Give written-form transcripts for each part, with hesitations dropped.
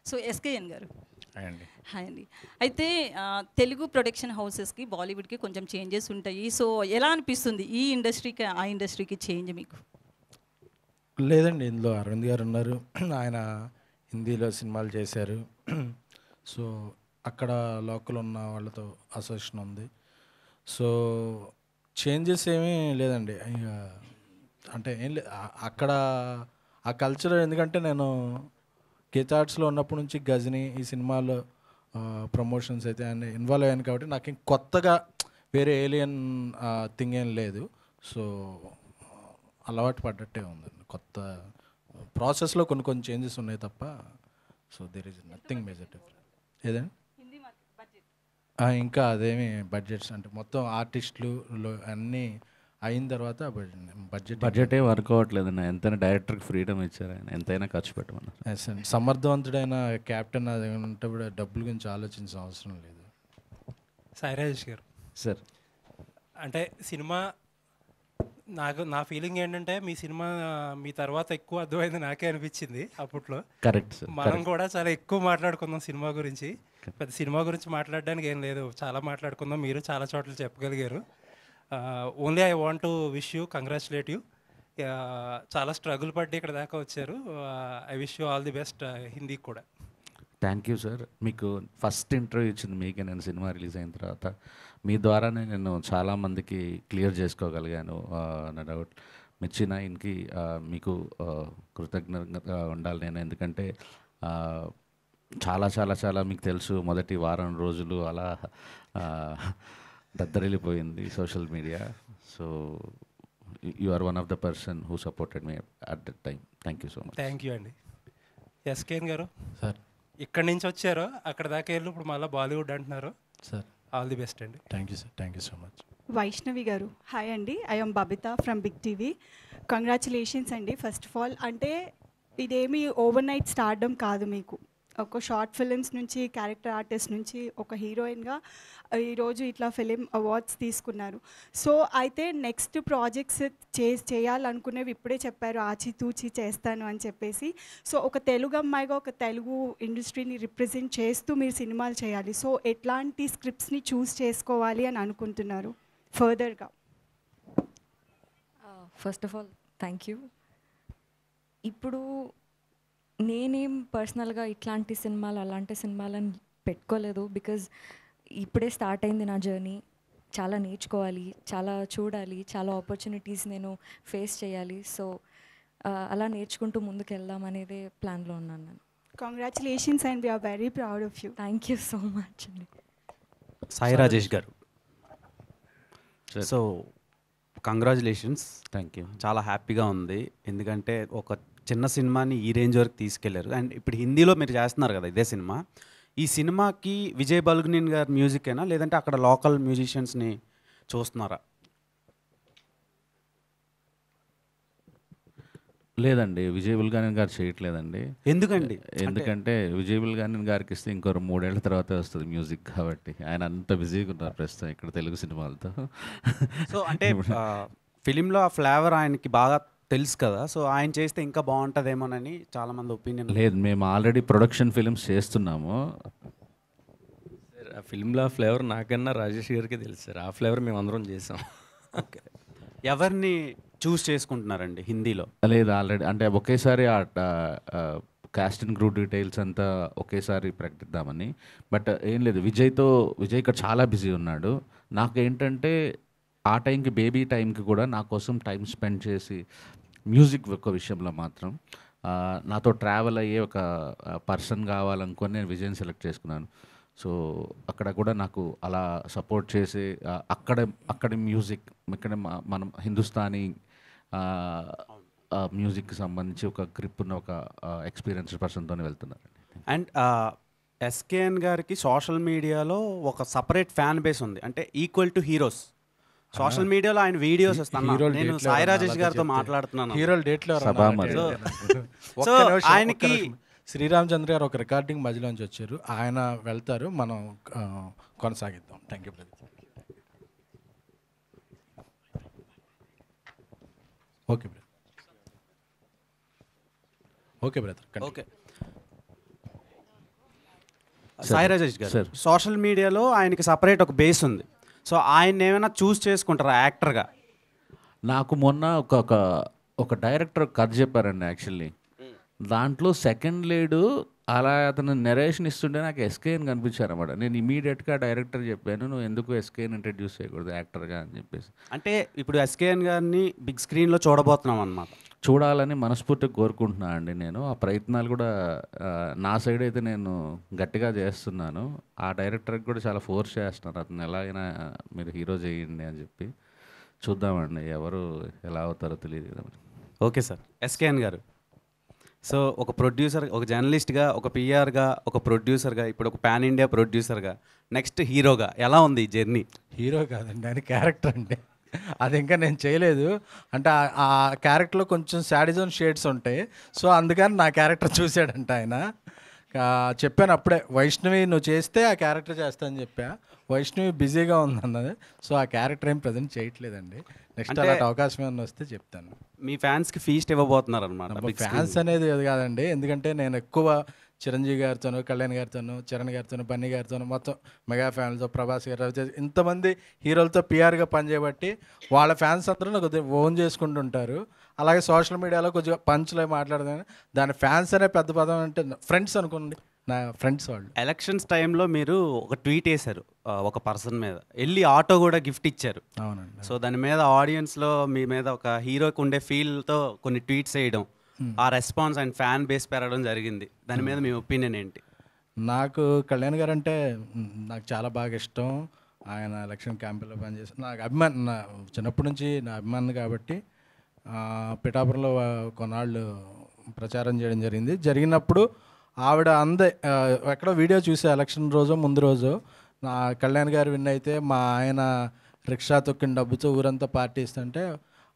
So SKN గారు అండి hi అండి. అయితే తెలుగు ప్రొడక్షన్ హౌసెస్కి బాలీవుడ్కి కొంచెం చేంజెస్ ఉంటాయి. సో ఎలా అనిపిస్తుంది ఈ ఇండస్ట్రీకి ఆ ఇండస్ట్రీకి చేంజ్ మీకు? లేదండి, ఇందులో అరవింద్ గారు ఉన్నారు. ఆయన హిందీలో సినిమాలు చేశారు. సో అక్కడ లోకల్ ఉన్న వాళ్ళతో అసోసియేషన్ ఉంది. సో చేంజెస్ ఏమీ లేదండి. అంటే ఏం లేదు అక్కడ ఆ కల్చర్. ఎందుకంటే నేను కేతార్ట్స్లో ఉన్నప్పటి నుంచి గజని ఈ సినిమాలో ప్రమోషన్స్ అయితే అన్ని ఇన్వాల్వ్ అయ్యాను కాబట్టి నాకు ఇంక కొత్తగా వేరే ఏలియన్ థింగ్ ఏం లేదు. సో అలవాటు పడ్డట్టే ఉందండి. కొత్త ప్రాసెస్లో కొన్ని కొన్ని చేంజెస్ ఉన్నాయి తప్ప. So there is nothing major different. ఏదండి ఇంకా అదేమి బడ్జెట్స్ అంటే మొత్తం ఆర్టిస్టులు అన్నీ అయిన తర్వాత బడ్జెటే వర్క్ అవ్వట్లేదన్న. ఎంతైనా డైరెక్టర్కి ఫ్రీడమ్ ఇచ్చారు, ఆయన ఎంతైనా ఖర్చు పెట్టమన్నారు. ఎస్ అండి, సమర్థవంతుడైన క్యాప్టెన్ అది ఉంటే కూడా డబ్బుల గురించి ఆలోచించిన అవసరం లేదు. సాయి రాజేష్ గారు సార్, అంటే సినిమా నా ఫీలింగ్ ఏంటంటే మీ సినిమా మీ తర్వాత ఎక్కువ అర్థమైంది నాకే అనిపించింది అప్పట్లో. Correct sir. మనం కూడా చాలా ఎక్కువ మాట్లాడుకుందాం సినిమా గురించి. పెద్ద సినిమా గురించి మాట్లాడడానికి ఏం లేదు, చాలా మాట్లాడుకుందాం. మీరు చాలా చోట్ల చెప్పగలిగారు. Only I want to wish you, congratulate you. చాలా స్ట్రగుల్ పట్టి ఇక్కడ దాకా వచ్చారు. I wish you all the best హిందీకి కూడా. Thank you sir. మీకు ఫస్ట్ ఇంటర్వ్యూ ఇచ్చింది మీకే. నేను సినిమా రిలీజ్ అయిన తర్వాత మీ ద్వారానే నేను చాలామందికి క్లియర్ చేసుకోగలిగాను నా డౌట్. మిర్చి నైన్కి మీకు కృతజ్ఞతగా ఉండాలి నేను. ఎందుకంటే చాలా చాలా చాలా మీకు తెలుసు, మొదటి వారం రోజులు అలా దద్దరిల్లిపోయింది social media. So you are one of the person who supported me at that time. Thank you so much. Thank you అండి. ఎస్కేఎన్ గారు సార్, ఇక్కడి నుంచి వచ్చారు, అక్కడ దాకా వెళ్ళి ఇప్పుడు మళ్ళీ బాలీవుడ్ అంటున్నారు. సార్ ఆల్ ది బెస్ట్ అండి. Thank you sir, thank you so much. Vaishnavi garu hi అండి. I'm Babitha from big TV. Congratulations అండి. ఫస్ట్ ఆఫ్ ఆల్ అంటే ఇదేమి ఓవర్ నైట్ స్టార్డమ్ కాదు. మీకు ఒక షార్ట్ ఫిలిమ్స్ నుంచి క్యారెక్టర్ ఆర్టిస్ట్ నుంచి ఒక హీరోయిన్గా ఈరోజు ఇట్లా ఫిలిం అవార్డ్స్ తీసుకున్నారు. సో అయితే నెక్స్ట్ ప్రాజెక్ట్స్ చేయాలనుకునేవి ఇప్పుడే చెప్పారు, ఆచితూచి చేస్తాను అని చెప్పేసి. సో ఒక తెలుగు అమ్మాయిగా ఒక తెలుగు ఇండస్ట్రీని రిప్రజెంట్ చేస్తూ మీరు సినిమాలు చేయాలి. సో ఎట్లాంటి స్క్రిప్ట్స్ని చూస్ చేసుకోవాలి అని అనుకుంటున్నారు ఫర్దర్గా? First of all thank you. ఇప్పుడు నేనేం పర్సనల్గా ఇట్లాంటి సినిమాలు అలాంటి సినిమాలను పెట్టుకోలేదు. బికాజ్ ఇప్పుడే స్టార్ట్ అయింది నా జర్నీ. చాలా నేర్చుకోవాలి, చాలా చూడాలి, చాలా ఆపర్చునిటీస్ నేను ఫేస్ చేయాలి. సో అలా నేర్చుకుంటూ ముందుకు వెళ్దాం అనేదే ప్లాన్లో ఉన్నాను నేను. Congratulations and we are very proud of you. Thank you so much అండి. సాయి రాజేష్ గారు, సో కంగ్రాచులేషన్స్. Thank you. చాలా హ్యాపీగా ఉంది, ఎందుకంటే ఒక చిన్న సినిమాని ఈ రేంజ్ వరకు తీసుకెళ్లారు. అండ్ ఇప్పుడు హిందీలో మీరు చేస్తున్నారు కదా ఇదే సినిమా. ఈ సినిమాకి విజయ్ బల్గునిన్ గారి మ్యూజిక్ అయినా లేదంటే అక్కడ లోకల్ మ్యూజిషియన్స్ని చూస్తున్నారా? లేదండి, విజయ్ బుల్గానిన్ గారు చేయట్లేదండి. ఎందుకండి? ఎందుకంటే విజయ్ బుల్గానిన్ గారికి ఇస్తే ఇంకో 3 ఏళ్ల తర్వాతే వస్తుంది మ్యూజిక్ కాబట్టి. ఆయన అంత బిజీగా ఉన్నారు ప్రస్తుతం ఇక్కడ తెలుగు సినిమాలతో. సో అంటే ఫిలింలో ఆ ఫ్లేవర్ ఆయనకి బాగా తెలుసు కదా, సో ఆయన చేస్తే ఇంకా బాగుంటుందేమోనని చాలామంది ఒపీనియన్. లేదు, మేము ఆల్రెడీ ప్రొడక్షన్ ఫిలిమ్స్ చేస్తున్నాము. సార్ ఆ ఫిల్మ్లో ఆ ఫ్లేవర్ నాకన్నా రాజేష్ గారికి తెలుసు సార్. ఆ ఫ్లేవర్ మేము అందరం చేసాం. ఓకే, ఎవరిని చూస్ చేసుకుంటున్నారండి హిందీలో? లేదు, ఆల్రెడీ అంటే ఒకేసారి కాస్ట్ అండ్ క్రూ డీటెయిల్స్ అంతా ఒకేసారి ప్రకటిద్దామని. బట్ ఏం లేదు, విజయ్ ఇక్కడ చాలా బిజీ ఉన్నాడు. నాకేంటంటే ఆ టైంకి బేబీ టైంకి కూడా నా కోసం టైం స్పెండ్ చేసి మ్యూజిక్ ఒక విషయంలో మాత్రం నాతో ట్రావెల్ అయ్యే ఒక పర్సన్ కావాలనుకొని నేను విజయ్ని సెలెక్ట్ చేసుకున్నాను. సో అక్కడ కూడా నాకు అలా సపోర్ట్ చేసి అక్కడ మ్యూజిక్ ఇక్కడ మనం హిందుస్థానీ మ్యూజిక్కి సంబంధించి ఒక గ్రిప్ ఉన్న ఒక ఎక్స్పీరియన్స్ పర్సన్తోనే వెళ్తున్నారండి. అండ్ ఎస్కేఎన్ గారికి సోషల్ మీడియాలో ఒక సపరేట్ ఫ్యాన్ బేస్ ఉంది, అంటే ఈక్వల్ టు హీరోస్. సోషల్ మీడియాలో ఆయన వీడియోస్ వస్తాను. నేను సాయి రాజేష్ గారితో మాట్లాడుతున్నాను. హీరోల డేట్లో సో ఆయనకి శ్రీరామ్ చంద్ర గారు ఒక రికార్డింగ్ మధ్యలోంచి వచ్చారు, ఆయన వెళ్తారు, మనం కొనసాగిద్దాం. Thank you brother. Okay brother. Okay brother. Okay, Sai Rajesh గారు, సార్. సోషల్ మీడియాలో ఆయనకి సపరేట్ ఒక బేస్ ఉంది. సో ఆయన ఏమైనా చూస్ చేసుకుంటారా యాక్టర్గా? నాకు మొన్న ఒక డైరెక్టర్ కథ చెప్పారండి యాక్చువల్లీ. దాంట్లో సెకండ్ లీడు అలా అతను నెరేషన్ ఇస్తుంటే నాకు ఎస్కేఎన్ కనిపించారు అనమాట. నేను ఇమీడియట్గా డైరెక్టర్ చెప్పాను, నువ్వు ఎందుకు ఎస్కేఎన్ ఇంట్రడ్యూస్ చేయకూడదు యాక్టర్గా అని చెప్పేసి. అంటే ఇప్పుడు ఎస్కేఎన్ గారిని బిగ్ స్క్రీన్లో చూడబోతున్నాం అనమాట. చూడాలని మనస్ఫూర్తిగా కోరుకుంటున్నాను అండి. నేను ఆ ప్రయత్నాలు కూడా నా సైడ్ అయితే నేను గట్టిగా చేస్తున్నాను. ఆ డైరెక్టర్కి కూడా చాలా ఫోర్స్ చేస్తున్నారు, అతను ఎలాగైనా మీరు హీరో చేయండి అని చెప్పి. చూద్దామండి ఎవరు ఎలా అవుతారో తెలియదు కదా. Okay sir. ఎస్కేఎన్ గారు, సో ఒక ప్రొడ్యూసర్, ఒక జర్నలిస్ట్గా, ఒక పిఆర్గా, ఒక ప్రొడ్యూసర్గా, ఇప్పుడు ఒక పాన్ ఇండియా ప్రొడ్యూసర్గా, నెక్స్ట్ హీరోగా ఎలా ఉంది ఈ జర్నీ? హీరో కాదండి, ఆయన క్యారెక్టర్ అండి. అది ఇంకా నేను చేయలేదు. అంటే ఆ క్యారెక్టర్లో కొంచెం శాడిజం షేడ్స్ ఉంటాయి. సో అందుకని నా క్యారెక్టర్ చూశాడంట ఆయన. చెప్పాను అప్పుడే, వైష్ణవి నువ్వు చేస్తే ఆ క్యారెక్టర్ చేస్తా అని చెప్పా. వైష్ణవి బిజీగా ఉందన్నది. సో ఆ క్యారెక్టర్ ఏం ప్రజెంట్ చేయట్లేదండి. నెక్స్ట్ అలాంటి అవకాశం ఏమన్నా వస్తే చెప్తాను. మీ ఫ్యాన్స్కి ఫీస్ట్ ఇవ్వబోతున్నారు అనమాట. ఫ్యాన్స్ అనేది అది కాదండి, ఎందుకంటే నేను ఎక్కువ చిరంజీవి గారితోనూ, కళ్యాణ్ గారితోనూ, చరణ్ గారితోనూ, బన్నీ గారితోనూ, మొత్తం మెగా ఫ్యాన్స్తో, ప్రభాస్ గారు, రవితేజ, ఇంతమంది హీరోలతో పిఆర్గా పనిచేయబట్టి వాళ్ళ ఫ్యాన్స్ అందరూ నాకు ఓన్ చేసుకుంటుంటారు. అలాగే సోషల్ మీడియాలో కొద్దిగా పంచులు మాట్లాడదాం, దాని ఫ్యాన్స్ అనే పెద్ద పదం అంటే ఫ్రెండ్స్ అనుకోండి, నా ఫ్రెండ్స్ వాళ్ళు. ఎలక్షన్స్ టైంలో మీరు ఒక ట్వీట్ వేశారు ఒక పర్సన్ మీద, వెళ్ళి ఆటో కూడా గిఫ్ట్ ఇచ్చారు. అవునండి. సో దాని మీద ఆడియన్స్లో మీ మీద ఒక హీరోకి ఉండే ఫీల్తో కొన్ని ట్వీట్స్ వేయడం, ఆ రెస్పాన్స్ అండ్ ఫ్యాన్ బేస్ పెరగడం జరిగింది. దాని మీద మీ ఒపీనియన్ ఏంటి? నాకు కళ్యాణ్ గారు అంటే నాకు చాలా బాగా ఇష్టం. ఆయన ఎలక్షన్ క్యాంపెయిన్లో పనిచేసి నాకు అభిమాన్, నా చిన్నప్పటి నుంచి నా అభిమాని కాబట్టి పిఠాపురంలో కొన్నాళ్ళు ప్రచారం చేయడం జరిగినప్పుడు ఆవిడ ఎక్కడో వీడియో చూసే ఎలక్షన్ రోజు ముందు రోజు నా కళ్యాణ్ గారు విన్ అయితే మా ఆయన రిక్షా తొక్కిన డబ్బుతో ఊరంతా పార్టీ ఇస్తుంటే,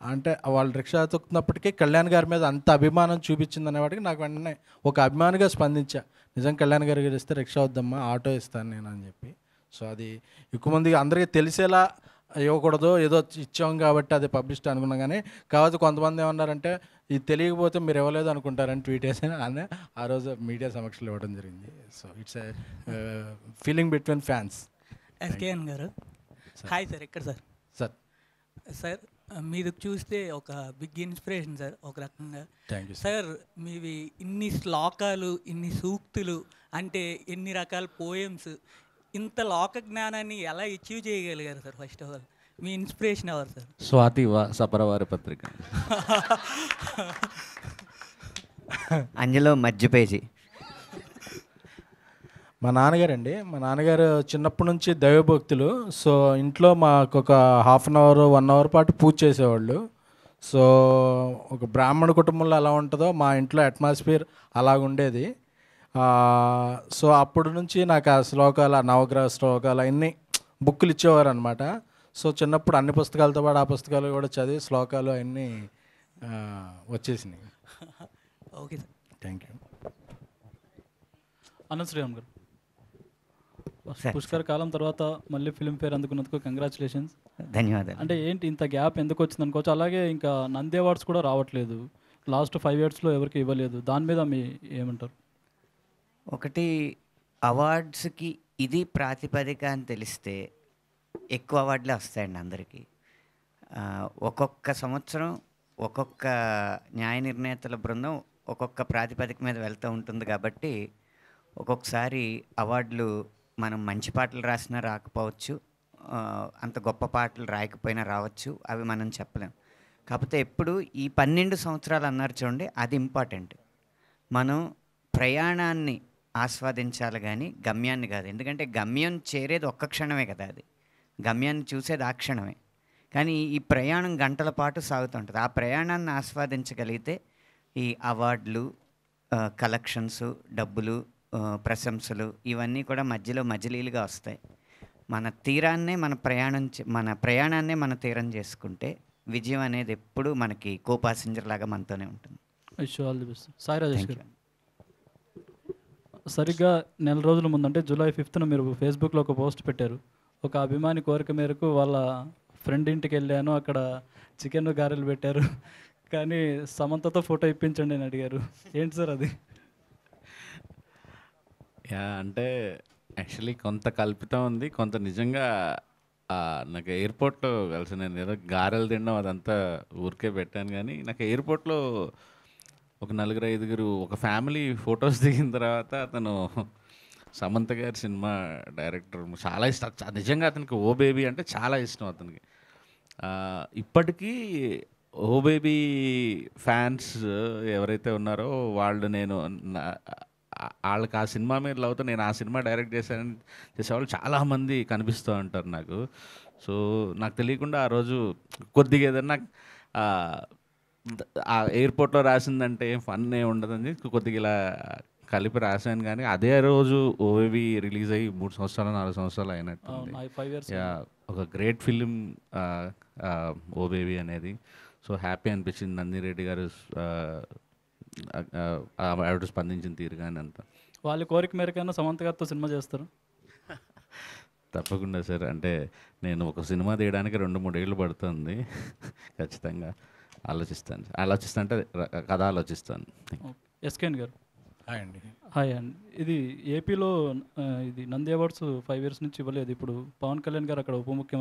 అంటే వాళ్ళు రిక్షా తొక్కున్నప్పటికీ కళ్యాణ్ గారి మీద అంత అభిమానం చూపించింది అనేవాడికి నాకు వెంటనే ఒక అభిమానిగా స్పందించా. నిజం కళ్యాణ్ గారి ఇస్తే రిక్షా వద్దమ్మా, ఆటో ఇస్తాను నేను అని చెప్పి. సో అది ఎక్కువ మందికి అందరికీ తెలిసేలా ఇవ్వకూడదు, ఏదో ఇచ్చాం కాబట్టి అది పబ్లిసిటీ అనుకున్నాం. కానీ కాకపోతే కొంతమంది ఏమన్నారంటే ఇది తెలియకపోతే మీరు ఇవ్వలేదు అనుకుంటారని ట్వీట్ చేసి అని ఆ రోజు మీడియా సమక్షంలో ఇవ్వడం జరిగింది. So it's feeling between fans. SKN గారు హాయ్ సార్. ఎక్కడ సార్? సార్ సార్ మీరు చూస్తే ఒక బిగ్ ఇన్స్పిరేషన్ సార్ ఒక రకంగా. Thank you sir. మీవి ఇన్ని శ్లోకాలు, ఇన్ని సూక్తులు, అంటే ఎన్ని రకాల పోయమ్స్, ఇంత లోక జ్ఞానాన్ని ఎలా అచీవ్ చేయగలిగారు sir? First of all me inspiration ఎవరు సార్? స్వాతి సపరవారి పత్రిక. అందులో మధ్య పేజీ మా నాన్నగారండి. మా నాన్నగారు చిన్నప్పటి నుంచి దైవభక్తులు. సో ఇంట్లో మాకు ఒక హాఫ్ అన్ అవర్ 1 అవర్ పాటు పూజ చేసేవాళ్ళు. సో ఒక బ్రాహ్మణ కుటుంబంలో ఎలా ఉంటుందో మా ఇంట్లో అట్మాస్ఫియర్ అలాగుండేది. సో అప్పటి నుంచి నాకు ఆ శ్లోకాలు, నవగ్రహ శ్లోకాలు అన్నీ బుక్కులు ఇచ్చేవారు అనమాట. సో చిన్నప్పుడు అన్ని పుస్తకాలతో పాటు ఆ పుస్తకాలు కూడా చదివి శ్లోకాలు అన్నీ వచ్చేసినాయి. Okay sir. Thank you. Anant Sriram garu, పుష్కర కాలం తర్వాత మళ్ళీ ఫిల్మ్ఫేర్ అందుకున్నందుకు కంగ్రాచులేషన్స్. ధన్యవాదాలు. అంటే ఏంటి ఇంత గ్యాప్ ఎందుకు వచ్చింది అనుకోవచ్చు. అలాగే ఇంకా నంది అవార్డ్స్ కూడా రావట్లేదు, లాస్ట్ 5 yearsలో ఎవరికి ఇవ్వలేదు. దాని మీద మీ ఏమంటారు? ఒకటి, అవార్డ్స్కి ఇది ప్రాతిపదిక అని తెలిస్తే ఎక్కువ అవార్డులే వస్తాయండి అందరికీ. ఒక్కొక్క సంవత్సరం ఒక్కొక్క న్యాయ నిర్ణేతల బృందం ఒక్కొక్క ప్రాతిపదిక మీద వెళ్తూ ఉంటుంది కాబట్టి ఒక్కొక్కసారి అవార్డులు మనం మంచి పాటలు రాసినా రాకపోవచ్చు, అంత గొప్ప పాటలు రాయకపోయినా రావచ్చు, అవి మనం చెప్పలేం. కాకపోతే ఎప్పుడు ఈ 12 సంవత్సరాలు అన్నారు చూడండి, అది ఇంపార్టెంట్. మనం ప్రయాణాన్ని ఆస్వాదించాలి కానీ గమ్యాన్ని కాదు. ఎందుకంటే గమ్యం చేరేది ఒక్క క్షణమే కదా, అది గమ్యాన్ని చూసేది ఆ క్షణమే. కానీ ఈ ప్రయాణం గంటల పాటు సాగుతుంటుంది. ఆ ప్రయాణాన్ని ఆస్వాదించగలిగితే ఈ అవార్డులు, కలెక్షన్స్, డబ్బులు, ప్రశంసలు ఇవన్నీ కూడా మధ్యలో మజిలీలుగా వస్తాయి. మన తీరాన్నే మన ప్రయాణాన్నే మన తీరం చేసుకుంటే విజయం అనేది ఎప్పుడూ మనకి కో పాసెంజర్ లాగా మనతోనే ఉంటుంది. All the best. Sai Rajesh గారు, సరిగ్గా నెల రోజుల ముందంటే July 5th మీరు ఫేస్బుక్లో ఒక పోస్ట్ పెట్టారు. ఒక అభిమాని కోరిక మేరకు వాళ్ళ ఫ్రెండ్ ఇంటికి వెళ్ళాను, అక్కడ చికెన్ గారెలు పెట్టారు, కానీ సమంతతో ఫోటో ఇప్పించండి అని అడిగారు. ఏంటి సార్ అది? అంటే యాక్చువల్లీ కొంత కల్పితం ఉంది, కొంత నిజంగా నాకు ఎయిర్పోర్ట్లో కలిసి నేను ఏదో గారెలు తినడం అదంతా ఊరికే పెట్టాను. కానీ నాకు ఎయిర్పోర్ట్లో ఒక 4-5 ఒక ఫ్యామిలీ ఫొటోస్ దిగిన తర్వాత అతను సమంత గారి సినిమా డైరెక్టర్ చాలా ఇష్టం. నిజంగా అతనికి ఓ బేబీ అంటే చాలా ఇష్టం అతనికి. ఇప్పటికీ ఓ బేబీ ఫ్యాన్స్ ఎవరైతే ఉన్నారో వాళ్ళు వాళ్ళకి ఆ సినిమా మీద లవ్తో నేను ఆ సినిమా డైరెక్ట్ చేసేవాళ్ళు చాలామంది కనిపిస్తూ ఉంటారు నాకు. సో నాకు తెలియకుండా ఆ రోజు కొద్దిగా ఏదన్నా ఆ ఎయిర్పోర్ట్లో రాసిందంటే ఏం ఫన్ ఏమి ఉండదని కొద్దిగా ఇలా కలిపి రాశాను. కానీ అదే రోజు ఓవేవి రిలీజ్ అయ్యి 3 సంవత్సరాలు 4 సంవత్సరాలు అయినట్టు. 5 years. ఒక గ్రేట్ ఫిలిం ఓ బేబీ అనేది. సో హ్యాపీ అనిపించింది నందిరెడ్డి గారు ఆవిడ స్పందించిన తీరు కానీ అంతా. వాళ్ళ కోరిక మేరకైనా సమంత గారితో సినిమా చేస్తారు? తప్పకుండా సార్. అంటే నేను ఒక సినిమా తీయడానికి 2-3 ఏళ్ళు పడుతుంది. ఖచ్చితంగా ఆలోచిస్తా అంటే కథ ఆలోచిస్తాను. ఎస్కేన్ గారు హాయ్ అండి. హాయ్ అండి. ఇది ఏపీలో ఇది నంది అవార్డ్స్ 5 years నుంచి ఇవ్వలేదు. ఇప్పుడు పవన్ కళ్యాణ్ గారు అక్కడ ఉప ముఖ్యమంత్రి